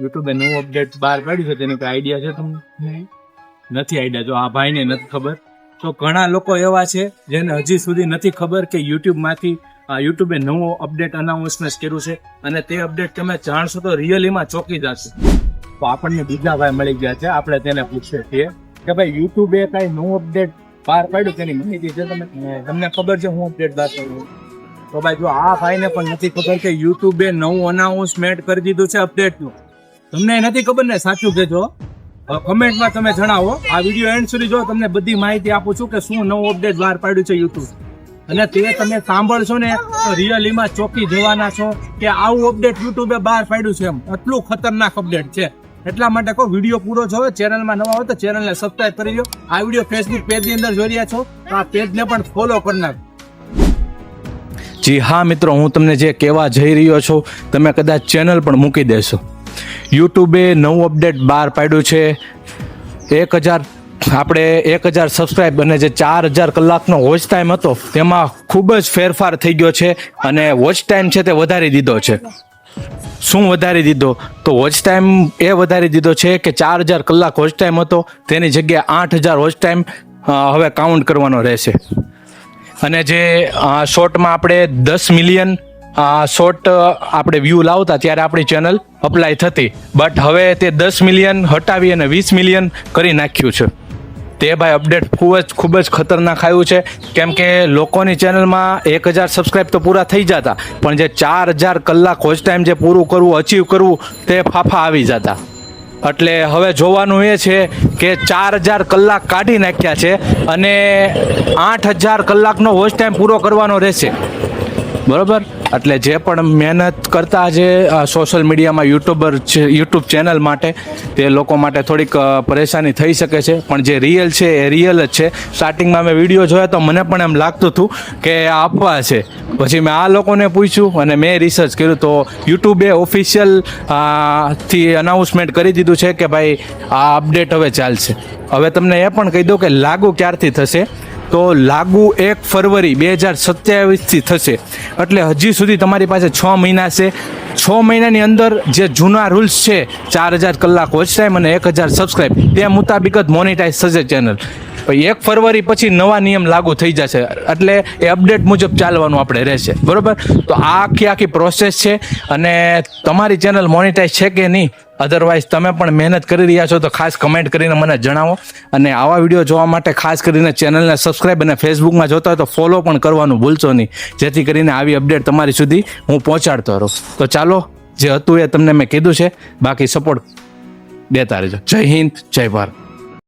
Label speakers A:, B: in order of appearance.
A: યુટ્યુબે નવું અપડેટ બહાર પાડ્યું છે, તેનો કઈ આઈડિયા છે તમને? નથી આઈડિયા. જો આ ભાઈને નથી ખબર, તો ઘણા લોકો એવા છે જેને હજી સુધી નથી ખબર કે યુટ્યુબે નવો અપડેટ અનાઉન્સમેન્ટ કર્યું છે, અને તે અપડેટ તમે જાણશો તો રિયલીમાં ચોંકી જશે. તો આપણને બીજા ભાઈ મળી ગયા છે, આપણે તેને પૂછીએ છીએ કે ભાઈ યુટ્યુબે કઈ નવું અપડેટ બહાર પાડ્યું તેની માહિતી છે તમને ખબર છે હું અપડેટ બહાર પાડ્યું? તો ભાઈ જો આ ભાઈને પણ નથી ખબર કે યુટ્યુબે નવું અનાઉન્સમેન્ટ કરી દીધું છે અપડેટનું. તમને નથી ખબર ને? સાચું કહેજો, કમેન્ટમાં તમે જણાવો. આ વિડીયો એન્ડ સુધી જો તમને બધી માહિતી આપું છું કે શું નવું અપડેટ બહાર પાડ્યું છે યુટ્યુબ, અને તે તમે સાંભળશો ને તો રિયલીમાં ચોંકી જવાના છો કે આવું અપડેટ યુટ્યુબે બહાર પાડ્યું છે. એમ એટલું ખતરનાક અપડેટ છે. એટલા માટે કહો વિડીયો પૂરો જોવો. ચેનલમાં નવા હો તો ચેનલને સબસ્ક્રાઇબ કરી લો. આ વિડીયો ફેસબુક પેજની અંદર જોઈ રહ્યા છો તો આ પેજને પણ ફોલો કરી નાખો.
B: જી હા મિત્રો, હું તમને જે કહેવા જઈ રહ્યો છું તમે કદાચ ચેનલ પણ મૂકી દેશો. યુટ્યુબે નવું અપડેટ બહાર પાડ્યું છે. 1000 સબસ્ક્રાઇબ અને જે 4000 કલાકનો વોચ ટાઈમ હતો તેમાં ખૂબ જ ફેરફાર થઈ ગયો છે, અને વોચ ટાઈમ છે તે વધારી દીધો છે. શું વધારી દીધો? તો વોચ ટાઈમ એ વધારી દીધો છે કે 4000 કલાક વોચ ટાઈમ હતો તેની જગ્યાએ 8000 વોચ ટાઈમ હવે કાઉન્ટ કરવાનો રહેશે. અને જે શોર્ટમાં આપણે 10 મિલિયન શોર્ટ આપણે વ્યૂ લાવતા ત્યારે આપણી ચેનલ અપ્લાય થતી, બટ હવે તે 10 મિલિયન હટાવી અને 20 મિલિયન કરી નાખ્યું છે. તે ભાઈ અપડેટ ખૂબ જ ખતરનાક આવ્યું છે, કેમ કે લોકોની ચેનલમાં 1000 સબસ્ક્રાઇબ તો પૂરા થઈ જતા, પણ જે 4000 કલાક વોચ ટાઈમ જે પૂરું કરવું, અચીવ કરવું, તે ફાફા આવી જતા. એટલે હવે જોવાનું એ છે કે 4000 કલાક કાઢી નાખ્યા છે અને 8000 કલાકનો વોચ ટાઈમ પૂરો કરવાનો રહેશે. બરાબર? એટલે જે પણ મહેનત કરતા જે સોશિયલ મીડિયામાં યુટ્યુબર છે, યુટ્યુબ ચેનલ માટે, તે લોકો માટે થોડીક પરેશાની થઈ શકે છે, પણ જે રિયલ છે એ રિયલ જ છે. સ્ટાર્ટિંગમાં મેં વિડીયો જોયા તો મને પણ એમ લાગતું હતું કે આ અફવા છે. પછી મેં આ લોકોને પૂછ્યું અને મેં રિસર્ચ કર્યું તો યુટ્યુબે ઓફિશિયલ થી અનાઉન્સમેન્ટ કરી દીધું છે કે ભાઈ આ અપડેટ હવે ચાલશે. હવે તમને એ પણ કહી દઉં કે લાગુ ક્યારથી થશે, તો લાગુ 1 ફરવરી 2027થી થશે. એટલે હજી સુધી તમારી પાસે 6 મહિના છે. 6 મહિનાની અંદર જે જૂના રૂલ્સ છે, 4000 કલાક વોચ ટાઈમ અને 1000 સબસ્ક્રાઇબ, તે મુતાબિક જ મોનિટાઈઝ થશે ચેનલ. 1 ફરવરી પછી નવા નિયમ લાગુ થઈ જશે, એટલે એ અપડેટ મુજબ ચાલવાનું આપણે રહેશે. બરોબર? તો આ આખી પ્રોસેસ છે, અને તમારી ચેનલ મોનિટાઈઝ છે કે નહીં, અધરવાઇઝ તમે પણ મહેનત કરી રહ્યા છો તો ખાસ કમેન્ટ કરીને મને જણાવો. અને આવા વિડીયો જોવા માટે ખાસ કરીને ચેનલને સબસ્ક્રાઇબ અને ફેસબુકમાં જોતા હોય તો ફોલો પણ કરવાનું ભૂલશો નહીં, જેથી કરીને આવી અપડેટ તમારી સુધી હું પહોંચાડતો રહું. તો ચાલો, જે હતું એ તમને મેં કીધું છે, બાકી સપોર્ટ દેતા રહેજો. જય હિન્દ, જય ભારત.